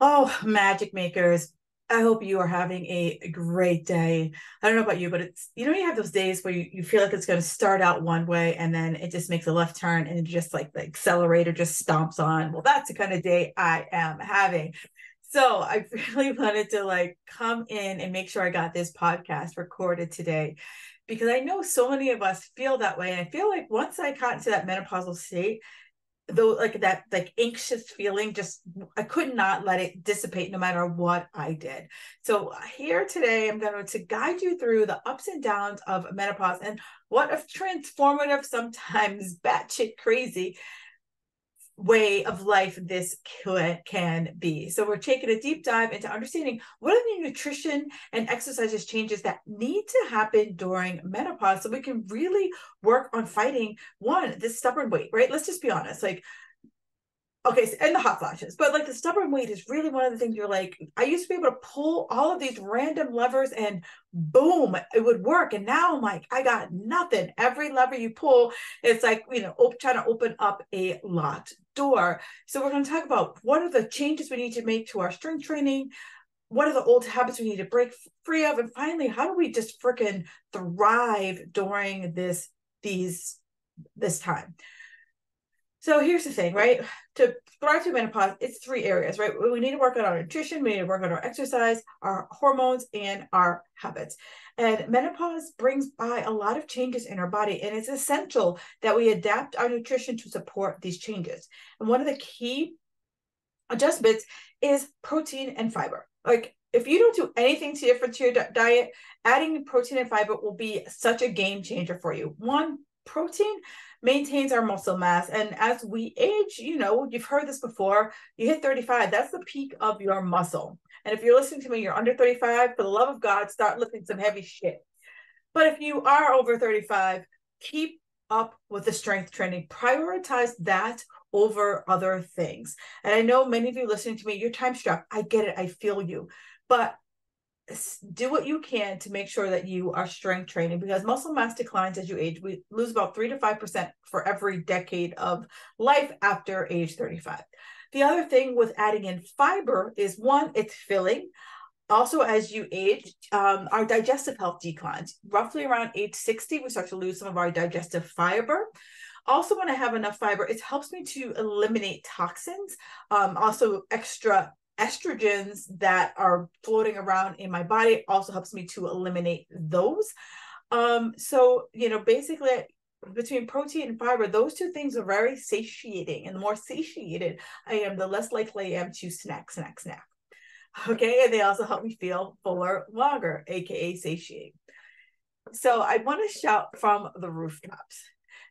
Oh, magic makers. I hope you are having a great day. I don't know about you, but you have those days where you feel like it's going to start out one way and then it just makes a left turn and just like the accelerator just stomps on. Well, that's the kind of day I am having. So I really wanted to like come in and make sure I got this podcast recorded today because I know so many of us feel that way. And I feel like once I got into that menopausal state, though, like that like anxious feeling, just I could not let it dissipate no matter what I did. So here today I'm going to guide you through the ups and downs of menopause and what a transformative, sometimes batshit crazy way of life this can be. So we're taking a deep dive into understanding what are the nutrition and exercises changes that need to happen during menopause so we can really work on fighting one, this stubborn weight, right? Let's just be honest. Like, okay, so, and the hot flashes, but like the stubborn weight is really one of the things you're like, I used to be able to pull all of these random levers and boom, it would work. And now I'm like, I got nothing. Every lever you pull, it's like, trying to open up a locked door. So we're going to talk about what are the changes we need to make to our strength training. What are the old habits we need to break free of? And finally, how do we just freaking thrive during this time? So here's the thing, right? To thrive through menopause, it's three areas, right? We need to work on our nutrition, we need to work on our exercise, our hormones, and our habits. And menopause brings by a lot of changes in our body, and it's essential that we adapt our nutrition to support these changes. And one of the key adjustments is protein and fiber. Like if you don't do anything different to your diet, adding protein and fiber will be such a game changer for you. One, protein maintains our muscle mass. And as we age, you've heard this before, you hit 35, that's the peak of your muscle. And if you're listening to me, you're under 35, for the love of God, start lifting some heavy shit. But if you are over 35, keep up with the strength training. Prioritize that over other things. And I know many of you listening to me, you're time strapped. I get it. I feel you. But do what you can to make sure that you are strength training because muscle mass declines as you age. We lose about 3 to 5% for every decade of life after age 35. The other thing with adding in fiber is one, it's filling. Also, as you age, our digestive health declines. Roughly around age 60, we start to lose some of our digestive fiber. Also, when I have enough fiber, it helps me to eliminate toxins. Also, extra estrogens that are floating around in my body also helps me to eliminate those. Basically, between protein and fiber, those two things are very satiating. And the more satiated I am, the less likely I am to snack. Okay, and they also help me feel fuller longer, aka satiate. So I want to shout from the rooftops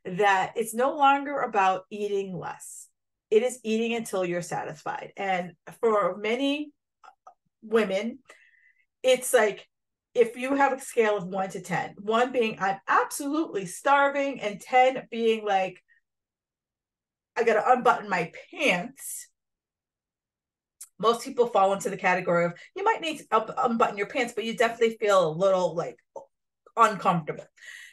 that it's no longer about eating less. It is eating until you're satisfied. And for many women, it's like if you have a scale of 1 to 10, 1 being I'm absolutely starving, and 10 being like I got to unbutton my pants. Most people fall into the category of you might need to unbutton your pants, but you definitely feel a little like uncomfortable.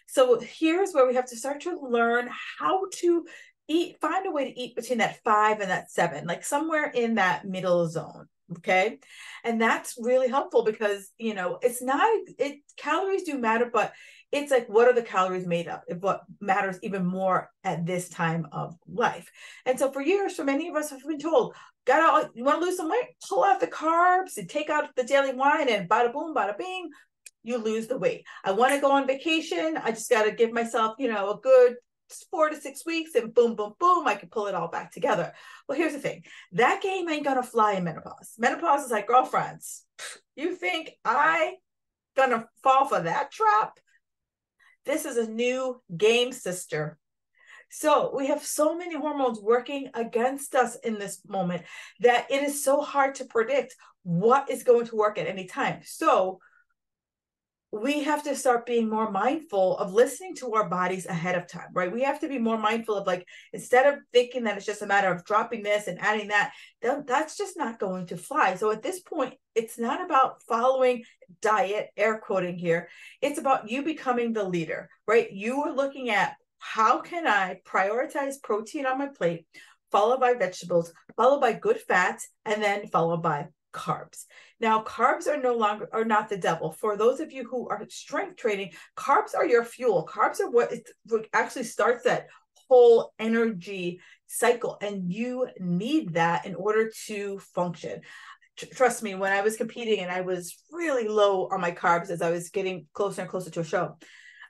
So here's where we have to start to learn how to eat, find a way to eat between that 5 and that 7, like somewhere in that middle zone. Okay. And that's really helpful because, calories do matter, but it's like, what are the calories made of? What matters even more at this time of life. And so for years, for many of us have been told, you want to lose some weight, pull out the carbs and take out the daily wine and bada boom, bada bing, you lose the weight. I want to go on vacation. I just got to give myself, a good 4 to 6 weeks and boom, boom, boom, I can pull it all back together. Well, here's the thing. That game ain't going to fly in menopause. Menopause is like, girlfriends, you think I going to fall for that trap? This is a new game, sister. So we have so many hormones working against us in this moment that it is so hard to predict what is going to work at any time. So we have to start being more mindful of listening to our bodies ahead of time, right? We have to be more mindful of like, instead of thinking that it's just a matter of dropping this and adding that, that's just not going to fly. So at this point, it's not about following diet, air quoting here. It's about you becoming the leader, right? You are looking at how can I prioritize protein on my plate, followed by vegetables, followed by good fats, and then followed by carbs. Now, carbs are not the devil. For those of you who are strength training, carbs are your fuel. Carbs are what actually starts that whole energy cycle, and you need that in order to function. Trust me, when I was competing and I was really low on my carbs as I was getting closer and closer to a show,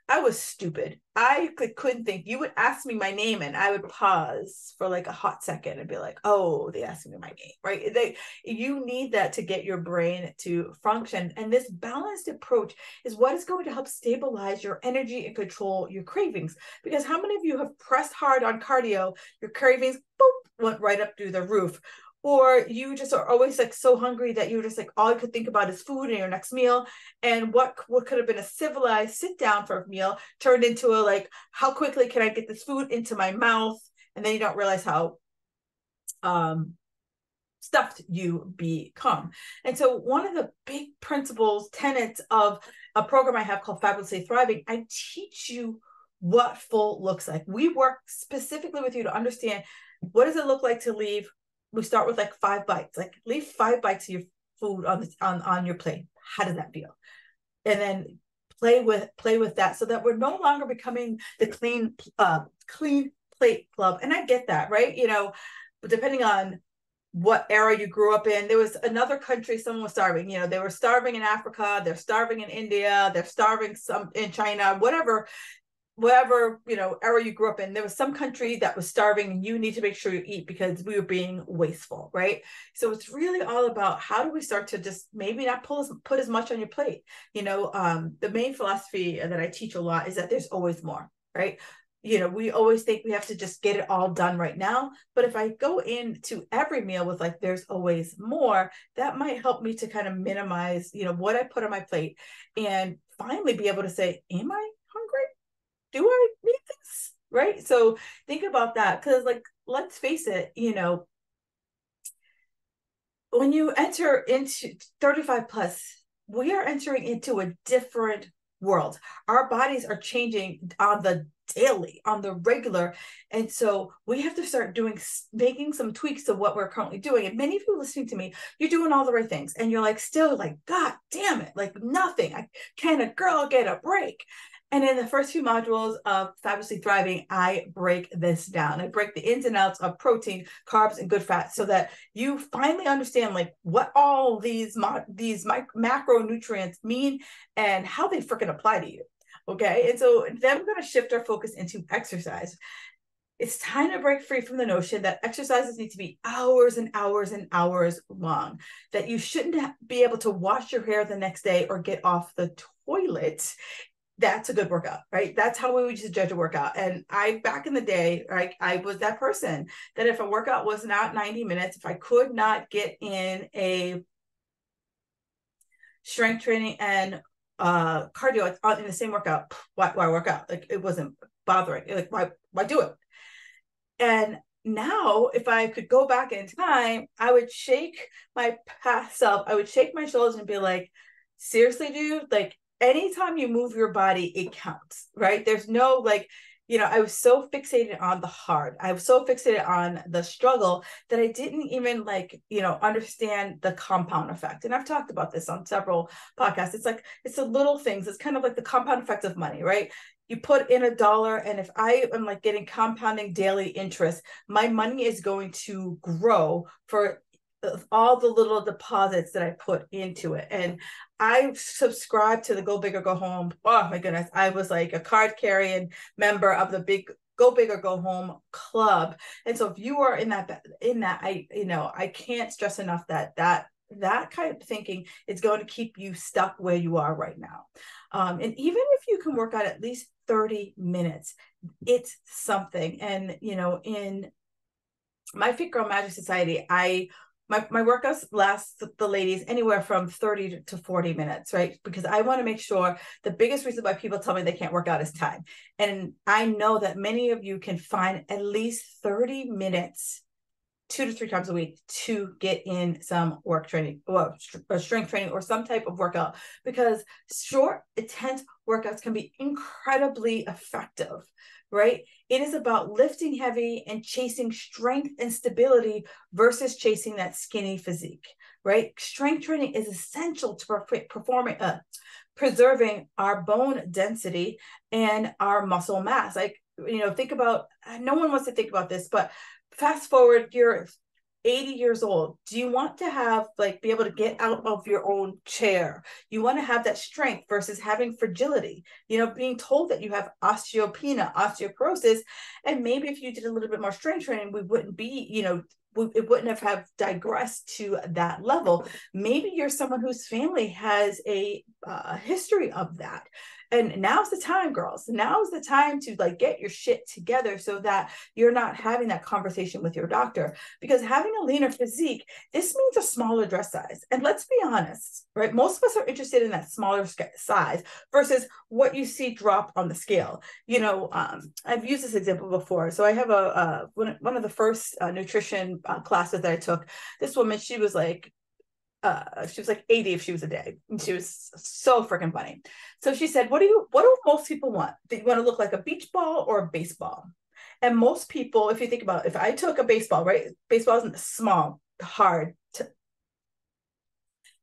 I was stupid. I couldn't think. You would ask me my name and I would pause for like a hot second and be like, oh, they asked me my name, right? You need that to get your brain to function. And this balanced approach is what is going to help stabilize your energy and control your cravings. Because how many of you have pressed hard on cardio, your cravings, boop, went right up through the roof? Or you just are always like so hungry that you're just like, all you could think about is food and your next meal. And what could have been a civilized sit down for a meal turned into a like, how quickly can I get this food into my mouth? And then you don't realize how stuffed you become. And so one of the big principles, tenets of a program I have called Fabulously Thriving, I teach you what full looks like. We work specifically with you to understand what does it look like to leave. We start with like 5 bites, like leave 5 bites of your food on your plate. How does that feel? And then play with that so that we're no longer becoming the clean plate club. And I get that, right? You know, but depending on what era you grew up in, there was another country, someone was starving. You know, they were starving in Africa, they're starving in India, they're starving some in China, whatever, you know, era you grew up in, there was some country that was starving and you need to make sure you eat because we were being wasteful, right? So it's really all about how do we start to just maybe not put as much on your plate. You know, the main philosophy that I teach a lot is that there's always more, right? You know, we always think we have to just get it all done right now. But if I go into every meal with like, there's always more, that might help me to kind of minimize, you know, what I put on my plate and finally be able to say, am I hungry? Do I need this? Right? So think about that. Because like, let's face it, you know, when you enter into 35 plus, we are entering into a different world. Our bodies are changing on the daily, on the regular. And so we have to start making some tweaks to what we're currently doing. And many of you listening to me, you're doing all the right things. And you're like, still like, God damn it, like nothing. Can a girl get a break? And in the first few modules of Fabulously Thriving, I break this down. I break the ins and outs of protein, carbs, and good fats so that you finally understand like what all these macronutrients mean and how they freaking apply to you. Okay. And so then we're going to shift our focus into exercise. It's time to break free from the notion that exercises need to be hours and hours and hours long, that you shouldn't be able to wash your hair the next day or get off the toilet. That's a good workout, right? That's how we would just judge a workout. And back in the day, right, I was that person that if a workout was not 90 minutes, if I could not get in a strength training and cardio in the same workout, why work out? Like it wasn't bothering. Like why do it? And now, if I could go back in time, I would shake my past self. I would shake my shoulders and be like, seriously, dude, like anytime you move your body, it counts, right? There's no like, you know, I was so fixated on the hard. I was so fixated on the struggle that I didn't even like, you know, understand the compound effect. And I've talked about this on several podcasts. It's like, it's the little things. It's kind of like the compound effect of money, right? You put in $1, and if I am like getting compounding daily interest, my money is going to grow for all the little deposits that I put into it. And I subscribed to the Go Big or Go Home. Oh my goodness. I was like a card carrying member of the big Go Big or Go Home club. And so if you are in that, I can't stress enough that kind of thinking is going to keep you stuck where you are right now. And even if you can work out at least 30 minutes, it's something. And, you know, in my Fit Girl Magic Society, my workouts last the ladies anywhere from 30 to 40 minutes, right? Because I want to make sure the biggest reason why people tell me they can't work out is time. And I know that many of you can find at least 30 minutes 2 to 3 times a week to get in some work training, or strength training, or some type of workout, because short, intense workouts can be incredibly effective, right? It is about lifting heavy and chasing strength and stability versus chasing that skinny physique, right? Strength training is essential to preserving our bone density and our muscle mass. Like, think about, no one wants to think about this, but fast forward, you're 80 years old. Do you want to have, be able to get out of your own chair? You want to have that strength versus having fragility, being told that you have osteoporosis. And maybe if you did a little bit more strength training, we wouldn't be, it wouldn't have digressed to that level. Maybe you're someone whose family has a history of that. And now's the time, girls. Now's the time to get your shit together so that you're not having that conversation with your doctor. Because having a leaner physique, this means a smaller dress size. And let's be honest, right? Most of us are interested in that smaller size versus what you see drop on the scale. I've used this example before. So I have one of the first nutrition classes that I took. This woman, she was like 80 if she was a day. And she was so freaking funny. So she said, what do most people want? Do you want to look like a beach ball or a baseball? And most people, if you think about it, if I took a baseball, right? Baseball isn't small, hard,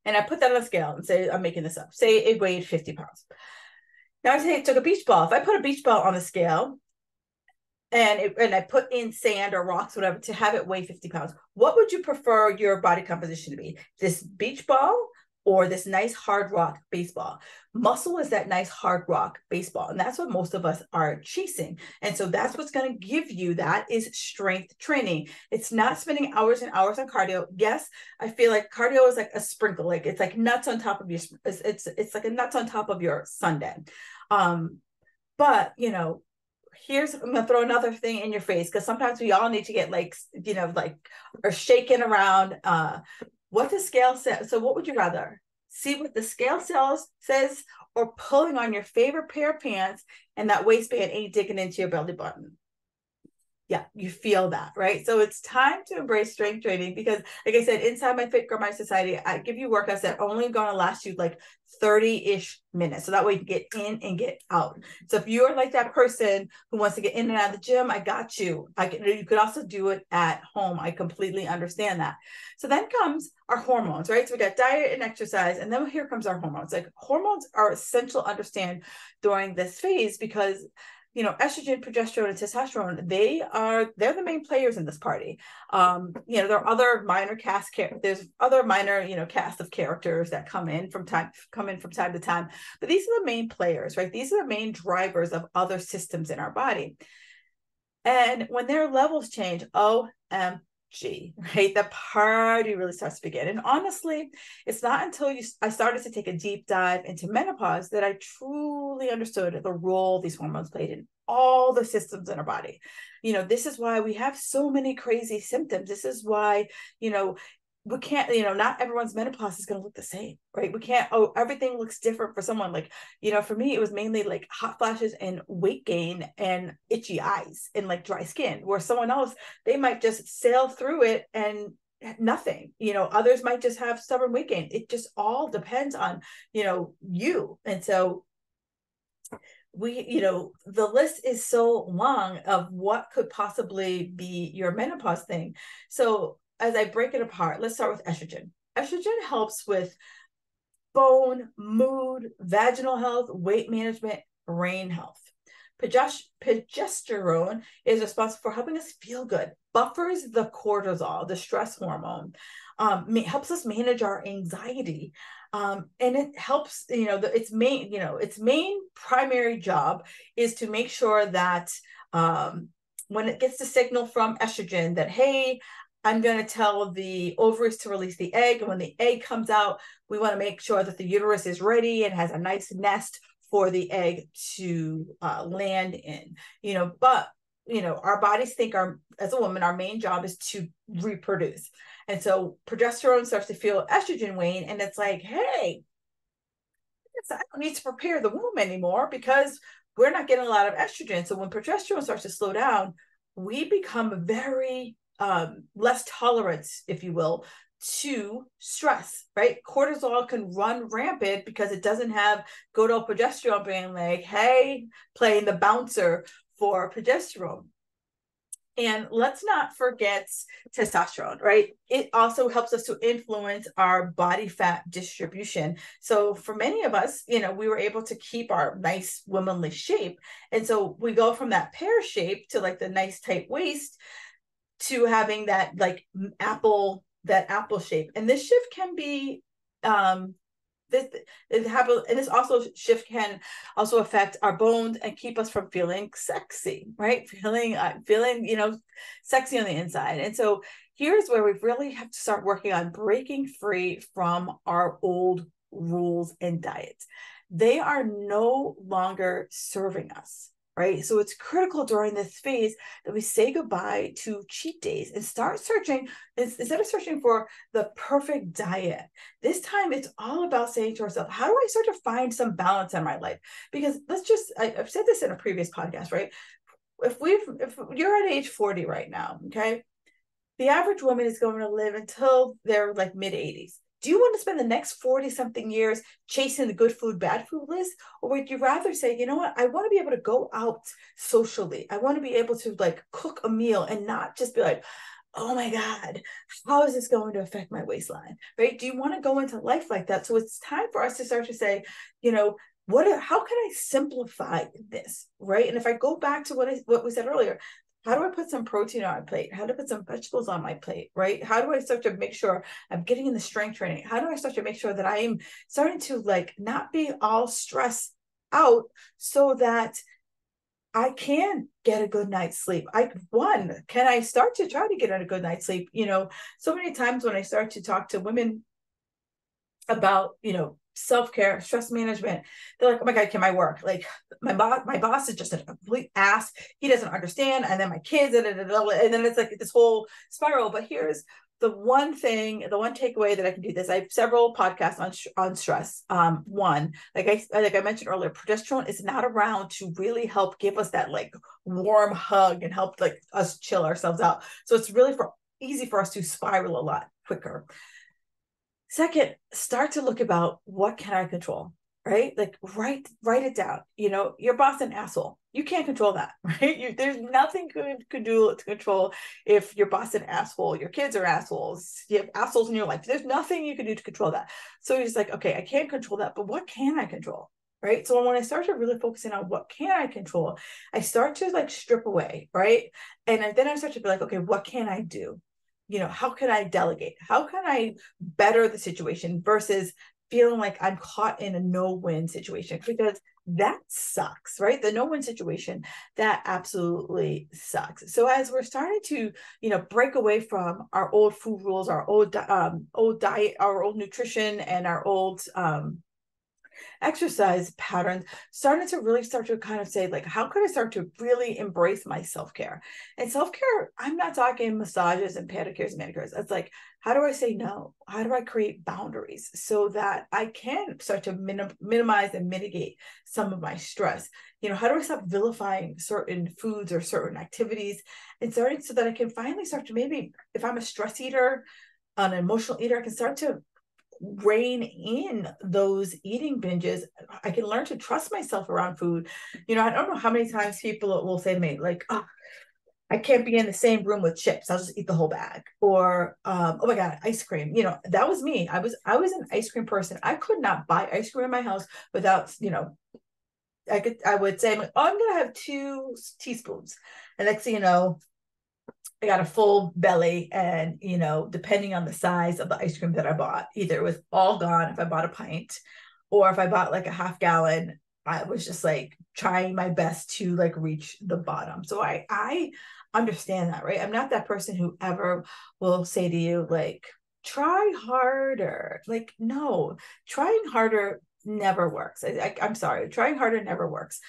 and I put that on a scale and say, I'm making this up. Say it weighed 50 pounds. Now I took a beach ball. If I put a beach ball on the scale, and I put in sand or rocks, whatever, to have it weigh 50 pounds, what would you prefer your body composition to be? This beach ball or this nice hard rock baseball? Muscle is that nice hard rock baseball. And that's what most of us are chasing. And so that's what's going to give you that is strength training. It's not spending hours and hours on cardio. Yes, I feel like cardio is like a sprinkle. Like it's like nuts on top of your, it's like a nuts on top of your sundae. But I'm gonna throw another thing in your face, because sometimes we all need to get or shaking around what the scale says. So what would you rather see, what the scale says, or pulling on your favorite pair of pants and that waistband ain't digging into your belly button? Yeah, you feel that, right? So it's time to embrace strength training, because like I said, inside my Fit Girl Mind Society, I give you workouts that only going to last you 30-ish minutes. So that way you can get in and get out. So if you're like that person who wants to get in and out of the gym, I got you. You could also do it at home. I completely understand that. So then comes our hormones, right? So we got diet and exercise, and then here comes our hormones. Hormones are essential to understand during this phase, because estrogen, progesterone, and testosterone, they're the main players in this party. There are other minor there's other minor, cast of characters that come in from time to time, but these are the main players, right? These are the main drivers of other systems in our body. And when their levels change, right? The party really starts to begin. And honestly, it's not until I started to take a deep dive into menopause that I truly understood the role these hormones played in all the systems in our body. This is why we have so many crazy symptoms. This is why, we can't, not everyone's menopause is going to look the same, right? We can't, everything looks different for someone. For me, it was mainly hot flashes and weight gain and itchy eyes and dry skin, where someone else, they might just sail through it and nothing. Others might just have stubborn weight gain. It just all depends on, you. And so the list is so long of what could possibly be your menopause thing. So as I break it apart, let's start with estrogen. Estrogen helps with bone, mood, vaginal health, weight management, brain health. Progesterone is responsible for helping us feel good, buffers the cortisol, the stress hormone, helps us manage our anxiety. And it helps, its main primary job is to make sure that when it gets the signal from estrogen that, hey, I'm going to tell the ovaries to release the egg. And when the egg comes out, we want to make sure that the uterus is ready and has a nice nest for the egg to land in, but, our bodies think as a woman, our main job is to reproduce. And so progesterone starts to feel estrogen wane. And it's like, hey, I don't need to prepare the womb anymore, because we're not getting a lot of estrogen. So when progesterone starts to slow down, we become very less tolerant, if you will, to stress, right? Cortisol can run rampant because it doesn't have good old progesterone being like, hey, playing the bouncer for progesterone. And let's not forget testosterone, right? It also helps us to influence our body fat distribution. So for many of us, we were able to keep our nice womanly shape. And so we go from that pear shape to like the nice tight waist to having that like apple shape. And this shift can be this also shift can also affect our bones and keep us from feeling sexy, right? Feeling sexy on the inside. And so here's where we really have to start working on breaking free from our old rules and diets. They are no longer serving us, right? So it's critical during this phase that we say goodbye to cheat days and start searching, instead of searching for the perfect diet. This time it's all about saying to ourselves, how do I start to find some balance in my life? Because I've said this in a previous podcast, right? If you're at age 40 right now, okay, the average woman is going to live until they're like mid 80s. Do you want to spend the next 40 something years chasing the good food, bad food list? Or would you rather say, you know what? I want to be able to go out socially. I want to be able to like cook a meal and not just be like, oh my God, how is this going to affect my waistline? Right? Do you want to go into life like that? So it's time for us to start to say, how can I simplify this? Right. And if I go back to what we said earlier, how do I put some protein on my plate? How do I put some vegetables on my plate, right? How do I start to make sure I'm getting in the strength training? How do I start to make sure that I am starting to like not be all stressed out so that I can get a good night's sleep? Can I start to try to get a good night's sleep? So many times when I start to talk to women about, self-care, stress management, they're like, oh my God, can I work? Like my boss is just a complete ass. He doesn't understand. And then my kids, and then it's like this whole spiral. But here's the one takeaway that I can do this. I have several podcasts on stress. One, like I mentioned earlier, progesterone is not around to really help give us that like warm hug and help like us chill ourselves out. So it's really easy for us to spiral a lot quicker. Second, start to look about what can I control, right? Like write it down. Your boss an asshole. You can't control that, right? There's nothing could do to control if your boss an asshole, your kids are assholes, you have assholes in your life. There's nothing you can do to control that. So you're just like, okay, I can't control that, but what can I control? Right. So when I start to really focus in on what can I control, I start to like strip away, right? And then I start to be like, okay, what can I do? How can I delegate? How can I better the situation versus feeling like I'm caught in a no-win situation? Because that sucks, right? The no-win situation, that absolutely sucks. So as we're starting to, break away from our old food rules, our old diet, our old nutrition, and our old exercise patterns, starting to really start to kind of say, like, how could I start to really embrace my self-care? And self-care, I'm not talking massages and pedicures and manicures. It's like, how do I say no? How do I create boundaries so that I can start to minimize and mitigate some of my stress? How do I stop vilifying certain foods or certain activities and starting so that I can finally start to, maybe if I'm a stress eater, an emotional eater, I can start to rein in those eating binges. I can learn to trust myself around food. I don't know how many times people will say to me, like, oh, I can't be in the same room with chips. I'll just eat the whole bag. Or, oh my God, ice cream. That was me. I was an ice cream person. I could not buy ice cream in my house without, I would say, oh, I'm going to have 2 teaspoons. And next thing you know, I got a full belly, and depending on the size of the ice cream that I bought, either it was all gone if I bought a pint, or if I bought like a half gallon, I was just like trying my best to like reach the bottom. So I understand that, right? I'm not that person who ever will say to you like, try harder. Like, no, trying harder never works. I'm sorry, trying harder never works.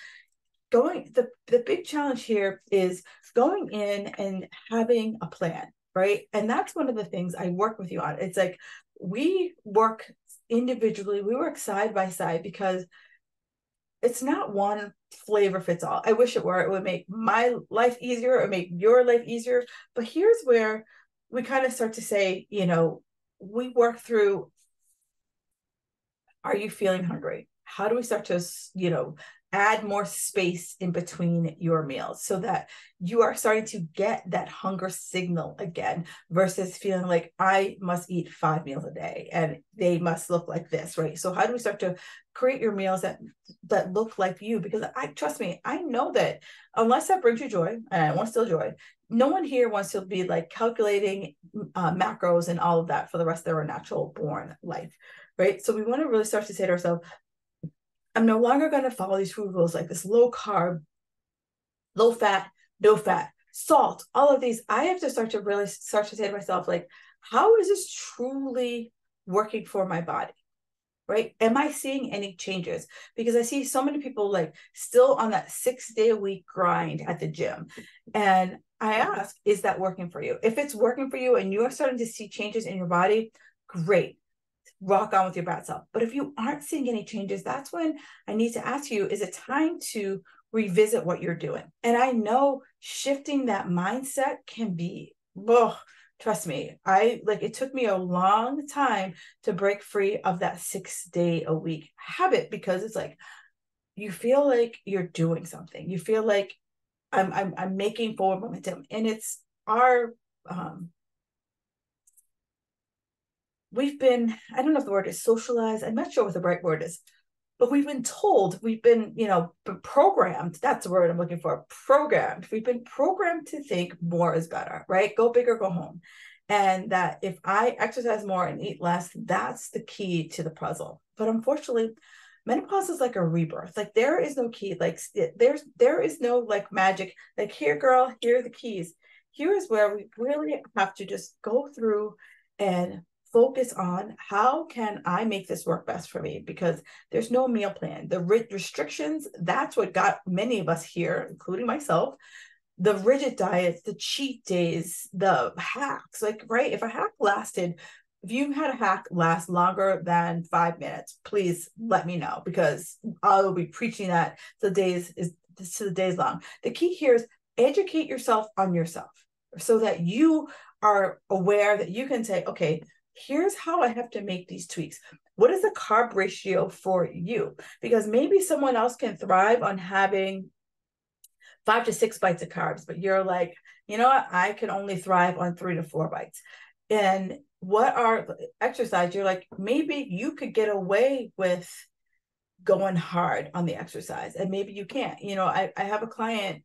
The big challenge here is going in and having a plan, right? And that's one of the things I work with you on. It's like we work individually, we work side by side, because it's not one flavor fits all. I wish it were. It would make my life easier, it would make your life easier. But here's where we kind of start to say, we work through, are you feeling hungry? How do we start to, add more space in between your meals so that you are starting to get that hunger signal again versus feeling like I must eat 5 meals a day and they must look like this, right? So how do we start to create your meals that look like you? Because trust me, I know that unless that brings you joy, and I want to still joy, no one here wants to be like calculating macros and all of that for the rest of their natural born life, right? So we want to really start to say to ourselves, I'm no longer going to follow these food rules like this low carb, low fat, no fat, salt, all of these. I have to start to say to myself, like, how is this truly working for my body? Right? Am I seeing any changes? Because I see so many people like still on that 6-day-a-week grind at the gym. And I ask, is that working for you? If it's working for you and you are starting to see changes in your body, great. Rock on with your bad self. But if you aren't seeing any changes, that's when I need to ask you, is it time to revisit what you're doing? And I know shifting that mindset can be, oh, trust me, it took me a long time to break free of that 6-day-a-week habit, because it's like, you feel like you're doing something. You feel like I'm making forward momentum. And it's our, we've been, I don't know if the word is socialized, I'm not sure what the right word is, but we've been told, we've been, programmed. That's the word I'm looking for, programmed. We've been programmed to think more is better, right? Go big or go home. And that if I exercise more and eat less, that's the key to the puzzle. But unfortunately, menopause is like a rebirth. Like there is no key. Like there is no like magic. Like, here, girl, here are the keys. Here is where we really have to just go through and focus on how can I make this work best for me, because there's no meal plan. The restrictions, that's what got many of us here, including myself. The rigid diets, the cheat days, the hacks, like, right? If you had a hack last longer than 5 minutes, please let me know, because I will be preaching that to the days long. The key here is educate yourself on yourself so that you are aware that you can say, okay, here's how I have to make these tweaks. What is the carb ratio for you? Because maybe someone else can thrive on having 5 to 6 bites of carbs, but you're like, you know what? I can only thrive on 3 to 4 bites. And what are exercise? You're like, maybe you could get away with going hard on the exercise, and maybe you can't. I have a client,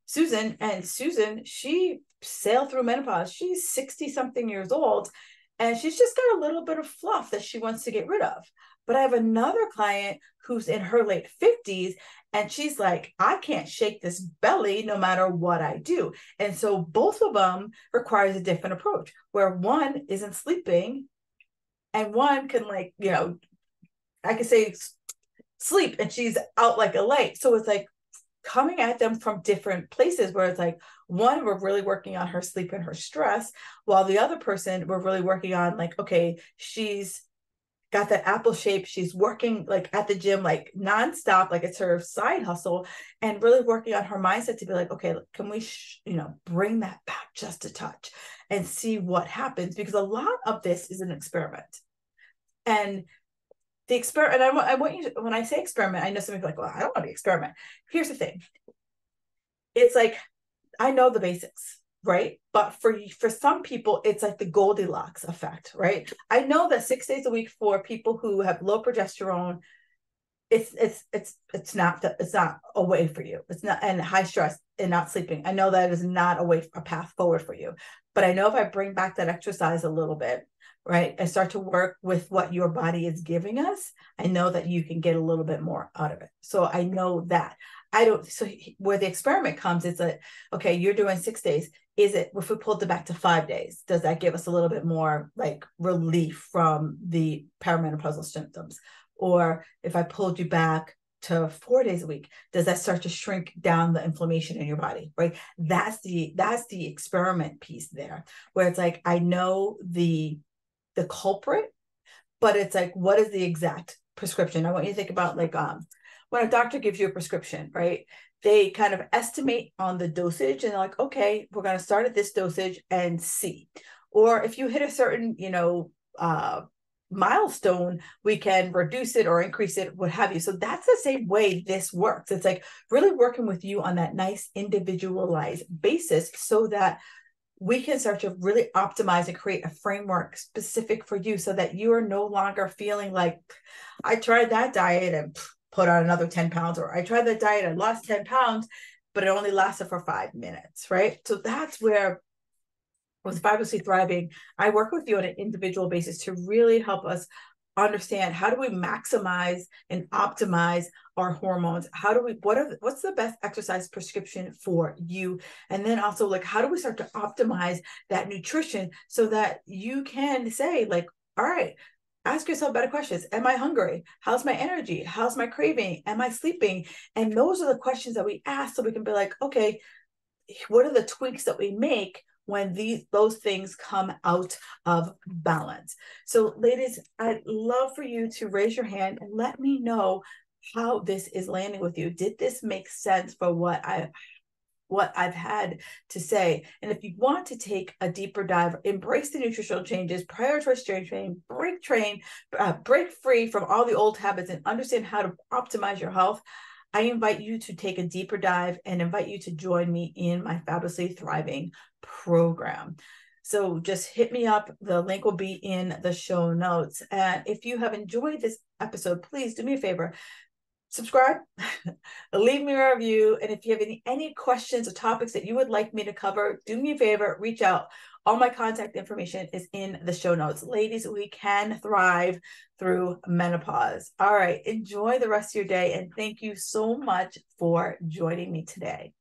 Susan, and Susan, she sailed through menopause. She's 60 something years old, and she's just got a little bit of fluff that she wants to get rid of. But I have another client who's in her late 50s, and she's like, I can't shake this belly no matter what I do. And so both of them requires a different approach, where one isn't sleeping and one can, like, I could say sleep and she's out like a light. So it's like coming at them from different places, where it's like, one, we're really working on her sleep and her stress, while the other person, we're really working on, like, okay, she's got that apple shape. She's working like at the gym, like nonstop, like it's her side hustle, and really working on her mindset to be like, okay, can we, bring that back just a touch and see what happens? Because a lot of this is an experiment. And the experiment, and I want you to, when I say experiment, I know some people are like, well, I don't want to experiment. Here's the thing. It's like, I know the basics, right? But for some people, it's like the Goldilocks effect, right? I know that 6 days a week for people who have low progesterone, it's not a way for you. It's not, and high stress and not sleeping. I know that is not a path forward for you. But I know if I bring back that exercise a little bit, right, and start to work with what your body is giving us, I know that you can get a little bit more out of it. So I know that. So where the experiment comes, it's okay, you're doing 6 days. Is it, if we pulled it back to 5 days, does that give us a little bit more like relief from the perimenopausal symptoms? Or if I pulled you back to 4 days a week, does that start to shrink down the inflammation in your body, right? That's the experiment piece there, where it's like, I know the culprit, but it's like, what is the exact prescription? I want you to think about, like, when a doctor gives you a prescription, right? They kind of estimate on the dosage, and they're like, okay, we're going to start at this dosage and see. Or if you hit a certain, milestone, we can reduce it or increase it, what have you. So that's the same way this works. It's like really working with you on that nice individualized basis so that we can start to really optimize and create a framework specific for you so that you are no longer feeling like, I tried that diet and put on another 10 pounds, or I tried that diet and lost 10 pounds, but it only lasted for 5 minutes, right? So that's where with Fabulously Thriving, I work with you on an individual basis to really help us understand how do we maximize and optimize our hormones. How do we, what's the best exercise prescription for you? And then also like, how do we start to optimize that nutrition so that you can say like, all right, ask yourself better questions. Am I hungry? How's my energy? How's my craving? Am I sleeping? And those are the questions that we ask so we can be like, okay, what are the tweaks that we make when those things come out of balance? So ladies, I'd love for you to raise your hand and let me know how this is landing with you. Did this make sense for what I've had to say? And if you want to take a deeper dive, embrace the nutritional changes, prioritize strength training, break free from all the old habits and understand how to optimize your health, I invite you to take a deeper dive and invite you to join me in my Fabulously Thriving program. So just hit me up. The link will be in the show notes. And if you have enjoyed this episode, please do me a favor, subscribe, leave me a review. And if you have any questions or topics that you would like me to cover, do me a favor, reach out. All my contact information is in the show notes. Ladies, we can thrive through menopause. All right, enjoy the rest of your day. And thank you so much for joining me today.